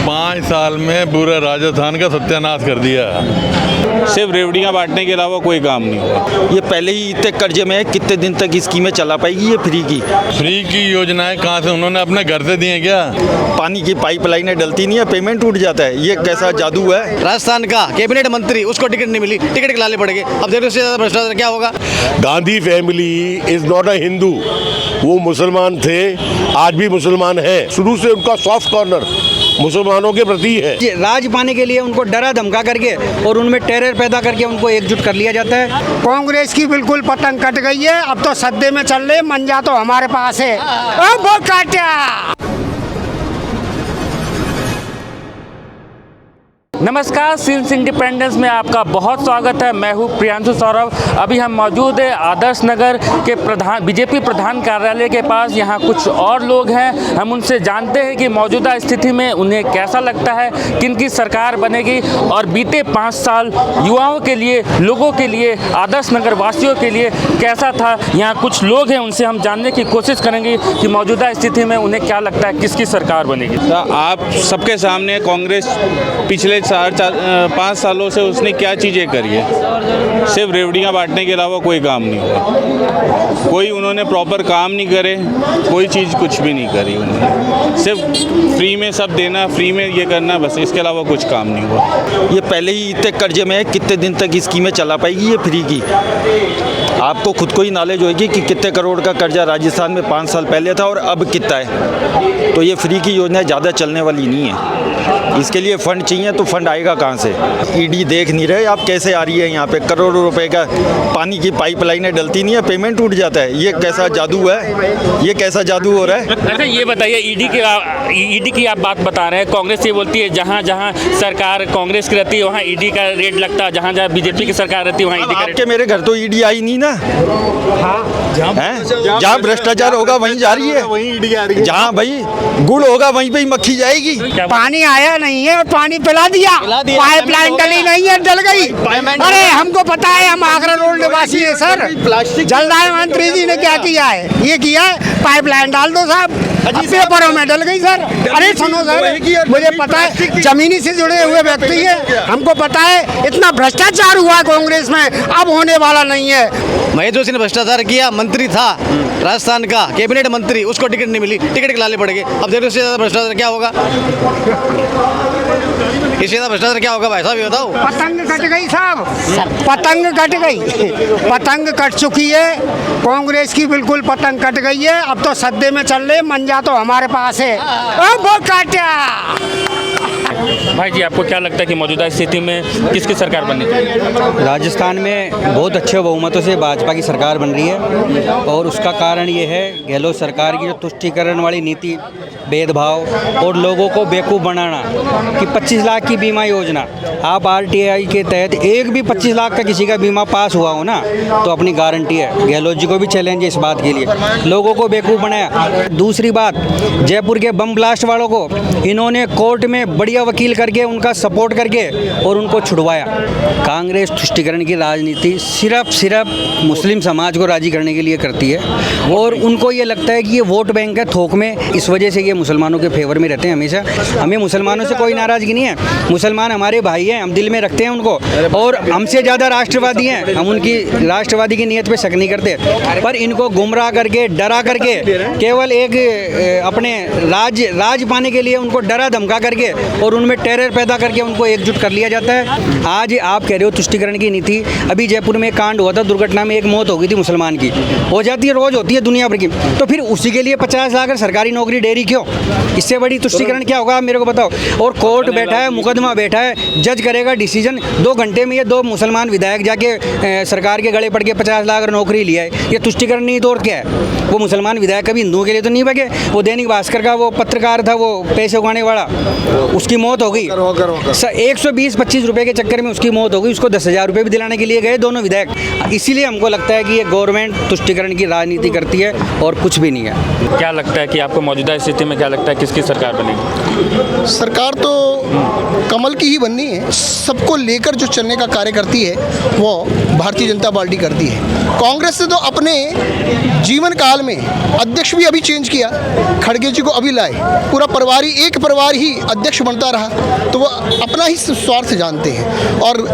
5 साल में पूरे राजस्थान का सत्यानाश कर दिया। सिर्फ रेवड़ियाँ बांटने के अलावा कोई काम नहीं हुआ। ये पहले ही इतने कर्जे में है, कितने दिन तक स्कीमें चला पाएगी ये फ्री की योजनाएं कहाँ से उन्होंने अपने घर से दी हैं क्या? पानी की पाइपलाइनें डलती नहीं है, पेमेंट टूट जाता है। ये कैसा जादू है? राजस्थान का कैबिनेट मंत्री, उसको टिकट नहीं मिली, टिकट दिलाने पड़ेंगे। अब देखो इससे ज़्यादा भ्रष्टाचार क्या होगा। Gandhi family is not a Hindu. वो मुसलमान थे, आज भी मुसलमान हैं। शुरू से उनका सॉफ्ट कॉर्नर मुसलमानों के प्रति है। राज पाने के लिए उनको डरा धमका करके और उनमें टेरर पैदा करके उनको एकजुट कर लिया जाता है। कांग्रेस की बिल्कुल पतंग कट गई है। अब तो सद्दे में चल रहे, मंजा तो हमारे पास है। वो काटा। नमस्कार, सीन्स इंडिपेंडेंस में आपका बहुत स्वागत है। मैं हूँ प्रियांशु सौरभ। अभी हम मौजूद है आदर्श नगर के बीजेपी प्रधान कार्यालय के पास। यहाँ कुछ और लोग हैं, हम उनसे जानते हैं कि मौजूदा स्थिति में उन्हें कैसा लगता है, किनकी सरकार बनेगी और बीते 5 साल युवाओं के लिए, लोगों के लिए, आदर्श नगर वासियों के लिए कैसा था। यहाँ कुछ लोग हैं, उनसे हम जानने की कोशिश करेंगे कि मौजूदा स्थिति में उन्हें क्या लगता है, किसकी सरकार बनेगी। आप सबके सामने कांग्रेस पिछले 5 सालों से उसने क्या चीज़ें करी है। सिर्फ रेवड़ियाँ बांटने के अलावा कोई काम नहीं हुआ। कोई उन्होंने प्रॉपर काम नहीं करे, कोई चीज़ कुछ भी नहीं करी उन्होंने। सिर्फ फ्री में सब देना, फ्री में ये करना, बस इसके अलावा कुछ काम नहीं हुआ। ये पहले ही इतने कर्जे में है, कितने दिन तक स्कीमें चला पाएगी ये फ्री की? आपको खुद को ही नॉलेज होगी कि कितने करोड़ का कर्जा राजस्थान में 5 साल पहले था और अब कितना है। तो ये फ्री की योजना ज़्यादा चलने वाली नहीं है। इसके लिए फंड चाहिए, तो फंड आएगा कहाँ से? ईडी देख नहीं रहे आप कैसे आ रही है यहाँ पे? करोड़ों रुपए का पानी की पाइपलाइनें डलती नहीं है, पेमेंट टूट जाता है। ये कैसा जादू है? ये कैसा जादू हो रहा है? अच्छा, ये बताइए, ईडी की आप बात बता रहे हैं। कांग्रेस ये बोलती है जहाँ जहाँ सरकार कांग्रेस की रहती है वहाँ ईडी का रेट लगता है, जहाँ जहाँ बीजेपी की सरकार रहती है वहाँ ईडी का रेट। आपके मेरे घर तो ईडी आई नहीं ना। जहाँ भ्रष्टाचार होगा वहीं जा रही है, वहीं ईडी आ रही है। जहाँ भाई गुड़ होगा वहीं पे ही मक्खी जाएगी। पानी आया नहीं है और पानी पिला दिया। पाइपलाइन डली नहीं है, डल गई। अरे हमको पता है, हम आगरा रोड निवासी है सर। जलदाय मंत्री जी ने क्या किया है? ये किया है, पाइपलाइन डाल दो साहब। पेपरों में डल गई सर। अरे सुनो सर, मुझे पता है, जमीनी से जुड़े हुए व्यक्ति है, हमको पता है इतना भ्रष्टाचार हुआ कांग्रेस में, अब होने वाला नहीं है। महेश जोशी ने भ्रष्टाचार किया, मंत्री था राजस्थान का कैबिनेट मंत्री, उसको टिकट नहीं मिली, टिकट दिलाने पड़ेगे। अब देखो इससे ज़्यादा भ्रष्टाचार क्या होगा। इससे ज़्यादा भ्रष्टाचार क्या होगा भाई साहब, ये बताओ। पतंग कट गई साहब, पतंग कट गई। पतंग कट चुकी है, कांग्रेस की बिल्कुल पतंग कट गई है। अब तो सद्दे में चल रहे, मंजा तो हमारे पास है। वो काटा। भाई जी, आपको क्या लगता है कि मौजूदा स्थिति में किसकी सरकार बननी चाहिए? राजस्थान में बहुत अच्छे बहुमतों से भाजपा की सरकार बन रही है और उसका कारण ये है गहलोत सरकार की जो तुष्टीकरण वाली नीति, भेदभाव और लोगों को बेवकूफ़ बनाना कि 25 लाख की बीमा योजना। आप आरटीआई के तहत एक भी 25 लाख का किसी का बीमा पास हुआ हो ना, तो अपनी गारंटी है। गहलोत जी को भी चैलेंज है इस बात के लिए, लोगों को बेवकूफ़ बनाया। दूसरी बात, जयपुर के बम ब्लास्ट वालों को इन्होंने कोर्ट में बढ़िया वकील करके उनका सपोर्ट करके और उनको छुड़वाया। कांग्रेस तुष्टीकरण की राजनीति सिर्फ मुस्लिम समाज को राजी करने के लिए करती है और उनको ये लगता है कि ये वोट बैंक है थोक में, इस वजह से ये मुसलमानों के फेवर में रहते हैं हमेशा। हमें मुसलमानों से कोई नाराज़गी नहीं है, मुसलमान हमारे भाई हैं, हम दिल में रखते हैं उनको और हमसे ज़्यादा राष्ट्रवादी हैं, हम उनकी राष्ट्रवादी की नीयत पे शक नहीं करते। पर इनको गुमराह करके, डरा करके, केवल एक अपने राज पाने के लिए उनको डरा धमका करके और उनमें टेरर पैदा करके उनको एकजुट कर लिया जाता है। आज आप कह रहे हो तुष्टीकरण की नीति, अभी जयपुर में कांड हुआ था, दुर्घटना में एक मौत हो गई थी मुसलमान की, हो जाती है, रोज होती है दुनिया भर की, तो फिर उसी के लिए 50 लाख सरकारी नौकरी डेरी क्यों? इससे बड़ी तुष्टीकरण क्या होगा, आप मेरे को बताओ। और कोर्ट बैठा है, मुकदमा बैठा है, जज करेगा डिसीजन, 2 घंटे में ये 2 मुसलमान विधायक जाके सरकार के गले पड़ के 50 लाख नौकरी लिया है। ये तुष्टीकरण नहीं तो और क्या है? वो मुसलमान विधायक कभी हिंदुओं के लिए तो नहीं बगे। वो दैनिक भास्कर का वो पत्रकार था, वो पैसे उगाने वाला, उसकी मौत हो गई। 120-25 रुपए के चक्कर में उसकी मौत हो गई, उसको 10,000 रुपये भी दिलाने के लिए गए दोनों विधायक। इसीलिए हमको लगता है कि ये गवर्नमेंट तुष्टीकरण की राजनीति करती है और कुछ भी नहीं है। क्या लगता है कि आपको मौजूदा स्थिति में क्या लगता है किसकी सरकार बनेगी? सरकार तो कमल की ही बननी है। सबको लेकर जो चलने का कार्य करती है वो भारतीय जनता पार्टी करती है। कांग्रेस ने तो अपने जीवन काल में अध्यक्ष भी अभी चेंज किया, खड़गे जी को अभी लाए, पूरा परिवार ही, एक परिवार ही अध्यक्ष बनता रहा, तो वो अपना ही स्वार्थ जानते हैं। और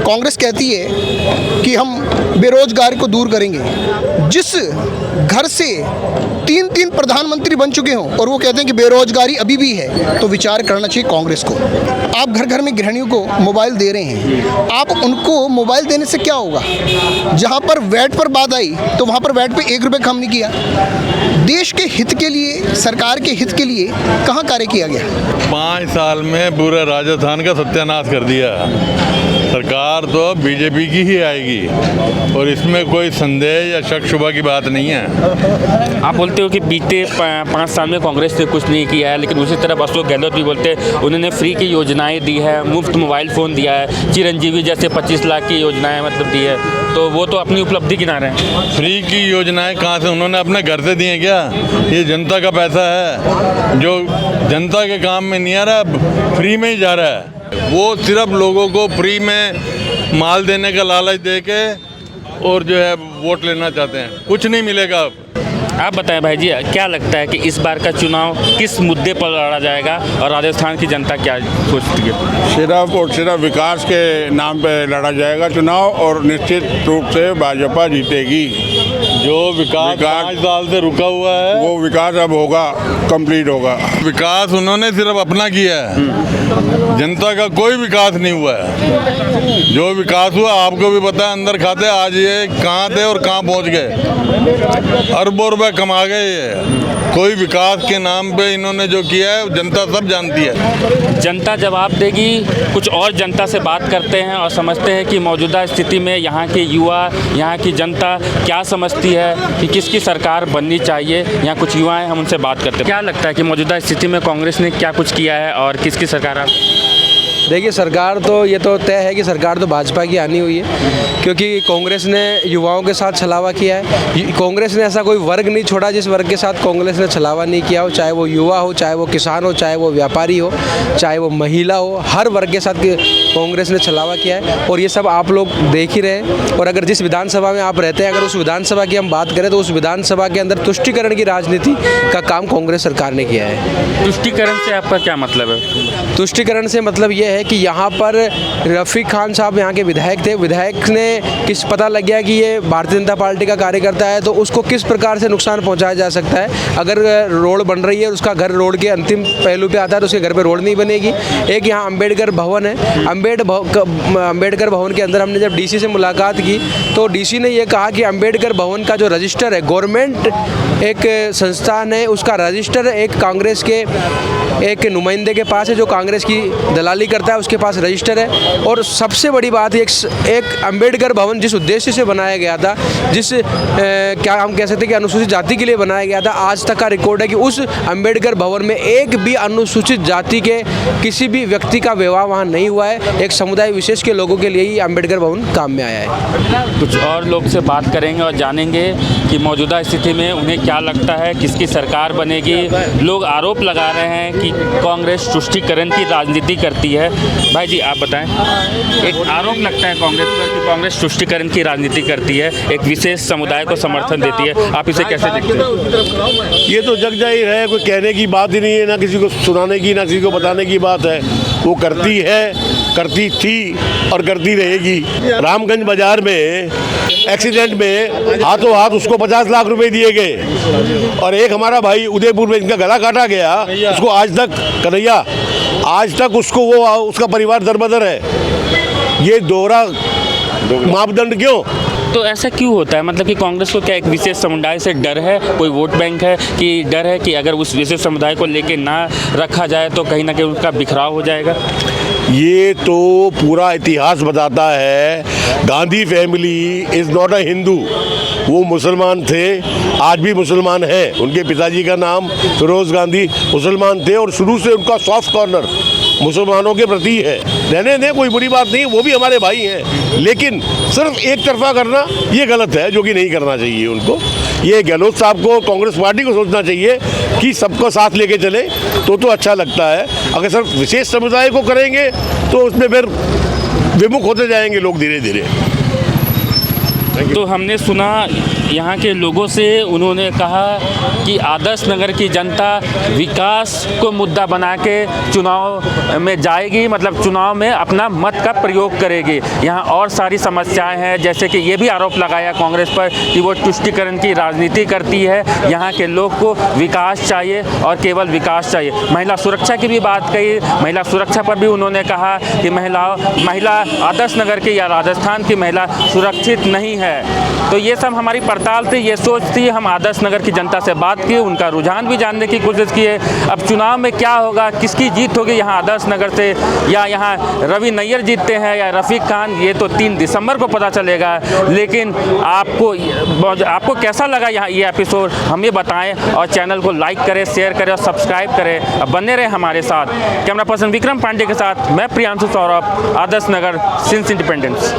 कांग्रेस कहती है कि हम बेरोजगारी को दूर करेंगे। जिस घर से 3 प्रधानमंत्री बन चुके हों और वो कहते हैं कि बेरोजगारी अभी भी है, तो विचार करना चाहिए कांग्रेस को। आप घर घर में गृहिणियों को मोबाइल दे रहे हैं, आप उनको मोबाइल देने से क्या होगा? जहां पर वैट पर बात आई तो वहां पर वैट पे 1 रुपये कम नहीं किया। देश के हित के लिए, सरकार के हित के लिए कहाँ कार्य किया गया? 5 साल में पूरे राजस्थान का सत्यानाश कर दिया। सरकार तो अब बीजेपी की ही आएगी और इसमें कोई संदेह या शक शुबा की बात नहीं है। आप बोलते हो कि बीते 5 साल में कांग्रेस ने कुछ नहीं किया है, लेकिन उसी तरफ अशोक गहलोत भी बोलते हैं उन्होंने फ्री की योजनाएं दी है, मुफ्त मोबाइल फ़ोन दिया है, चिरंजीवी जैसे 25 लाख की योजनाएं मतलब दी है, तो वो तो अपनी उपलब्धि गिना रहे हैं। फ्री की योजनाएं कहाँ से? उन्होंने अपने घर से दिए क्या? ये जनता का पैसा है जो जनता के काम में नहीं आ रहा, फ्री में ही जा रहा है। वो सिर्फ लोगों को फ्री में माल देने का लालच दे के और जो है वोट लेना चाहते हैं, कुछ नहीं मिलेगा अब। आप बताएं भाई जी, क्या लगता है कि इस बार का चुनाव किस मुद्दे पर लड़ा जाएगा और राजस्थान की जनता क्या सोचती है? सिर्फ और सिर्फ विकास के नाम पे लड़ा जाएगा चुनाव और निश्चित रूप से भाजपा जीतेगी। जो विकास 5 साल से रुका हुआ है वो विकास अब होगा, कंप्लीट होगा। विकास उन्होंने सिर्फ अपना किया है, जनता का कोई विकास नहीं हुआ है। जो विकास हुआ आपको भी पता है, अंदर खाते आज ये कहाँ थे और कहाँ पहुँच गए, अरबों रुपए कमा गए। ये कोई विकास के नाम पे इन्होंने जो किया है जनता सब जानती है। जनता जवाब देगी। कुछ और जनता से बात करते हैं और समझते हैं कि मौजूदा स्थिति में यहाँ के युवा, यहाँ की जनता क्या समझती है कि किसकी सरकार बननी चाहिए। यहाँ कुछ युवा हैं, हम उनसे बात करते हैं। क्या लगता है कि मौजूदा स्थिति में कांग्रेस ने क्या कुछ किया है और किसकी सरकार आप? देखिए, सरकार तो ये तो तय है कि सरकार तो भाजपा की आनी हुई है, क्योंकि कांग्रेस ने युवाओं के साथ छलावा किया है। कांग्रेस ने ऐसा कोई वर्ग नहीं छोड़ा जिस वर्ग के साथ कांग्रेस ने छलावा नहीं किया हो, चाहे वो युवा हो, चाहे वो किसान हो, चाहे वो व्यापारी हो, चाहे वो महिला हो, हर वर्ग के साथ कांग्रेस ने छलावा किया है। और ये सब आप लोग देख ही रहे हैं। और अगर जिस विधानसभा में आप रहते हैं, अगर उस विधानसभा की हम बात करें तो उस विधानसभा के अंदर तुष्टीकरण की राजनीति का काम कांग्रेस सरकार ने किया है। तुष्टीकरण से आपका क्या मतलब है? तुष्टीकरण से मतलब ये है कि यहाँ पर रफ़ीक खान साहब यहाँ के विधायक थे, विधायक ने किस पता लग गया कि ये भारतीय जनता पार्टी का कार्यकर्ता है, तो उसको किस प्रकार से नुकसान पहुँचाया जा सकता है। अगर रोड बन रही है, उसका घर रोड के अंतिम पहलू पे आता है, तो उसके घर पे रोड नहीं बनेगी। एक यहाँ अंबेडकर भवन है, अंबेडकर भवन के अंदर हमने जब डीसी से मुलाकात की तो डीसी ने ये कहा कि अंबेडकर भवन का जो रजिस्टर है, गवर्नमेंट एक संस्थान है, उसका रजिस्टर एक कांग्रेस के एक नुमाइंदे के पास है जो कांग्रेस की दलाली करता है, उसके पास रजिस्टर है। और सबसे बड़ी बात, एक अंबेडकर भवन जिस उद्देश्य से बनाया गया था, क्या हम कह सकते हैं कि अनुसूचित जाति के लिए बनाया गया था, आज तक का रिकॉर्ड है कि उस अंबेडकर भवन में एक भी अनुसूचित जाति के किसी भी व्यक्ति का विवाह वहाँ नहीं हुआ है। एक समुदाय विशेष के लोगों के लिए ही अंबेडकर भवन काम में आया है। कुछ और लोग से बात करेंगे और जानेंगे कि मौजूदा स्थिति में उन्हें क्या लगता है, किसकी सरकार बनेगी। लोग आरोप लगा रहे हैं कि कांग्रेस तुष्टीकरण की राजनीति करती है। भाई जी आप बताएं, एक आरोप लगता है कांग्रेस पर कि कांग्रेस तुष्टीकरण की राजनीति करती है, एक विशेष समुदाय को समर्थन देती है, आप इसे कैसे देखते हैं? ये तो जग जाहिर है, कोई कहने की बात ही नहीं है, ना किसी को सुनाने की, ना किसी को बताने की बात है। वो करती है, करती थी और करती रहेगी। रामगंज बाजार में एक्सीडेंट में हाथों हाथ उसको 50 लाख रुपए दिए गए और एक हमारा भाई उदयपुर में इनका गला काटा गया, उसको आज तक कन्हैया, आज तक उसको वो उसका परिवार दरबदर है। ये दोहरा मापदंड क्यों? तो ऐसा क्यों होता है? मतलब कि कांग्रेस को क्या एक विशेष समुदाय से डर है, कोई वोट बैंक है कि डर है कि अगर उस विशेष समुदाय को लेके ना रखा जाए तो कहीं ना कहीं उसका बिखराव हो जाएगा? ये तो पूरा इतिहास बताता है। Gandhi family is not a Hindu, वो मुसलमान थे, आज भी मुसलमान हैं। उनके पिताजी का नाम फिरोज़ गांधी मुसलमान थे और शुरू से उनका सॉफ्ट कॉर्नर मुसलमानों के प्रति है। रहने दें, कोई बुरी बात नहीं, वो भी हमारे भाई हैं, लेकिन सिर्फ एक तरफा करना ये गलत है, जो कि नहीं करना चाहिए उनको। ये गहलोत साहब को, कांग्रेस पार्टी को सोचना चाहिए कि सबको साथ लेके चले तो अच्छा लगता है। अगर सिर्फ विशेष समुदाय को करेंगे तो उसमें फिर विमुख होते जाएंगे लोग धीरे धीरे। तो हमने सुना यहाँ के लोगों से, उन्होंने कहा कि आदर्श नगर की जनता विकास को मुद्दा बना के चुनाव में जाएगी, मतलब चुनाव में अपना मत का प्रयोग करेगी। यहाँ और सारी समस्याएं हैं, जैसे कि ये भी आरोप लगाया कांग्रेस पर कि वो तुष्टीकरण की राजनीति करती है। यहाँ के लोग को विकास चाहिए और केवल विकास चाहिए। महिला सुरक्षा की भी बात कही, महिला सुरक्षा पर भी उन्होंने कहा कि महिला आदर्श नगर की या राजस्थान की महिला सुरक्षित नहीं है। तो ये सब हमारी पड़ताल थी, ये सोच थी। हम आदर्श नगर की जनता से बात की, उनका रुझान भी जानने की कोशिश की है। अब चुनाव में क्या होगा, किसकी जीत होगी यहाँ आदर्श नगर से, या यहाँ रवि नैयर जीतते हैं या रफ़ीक खान, ये तो 3 दिसंबर को पता चलेगा। लेकिन आपको कैसा लगा यहाँ ये एपिसोड, हमें बताएं और चैनल को लाइक करें, शेयर करें और सब्सक्राइब करें। अब बने रहे हमारे साथ। कैमरा पर्सन विक्रम पांडे के साथ मैं प्रियांशु सौरभ, आदर्श नगर सिंस इंडिपेंडेंस।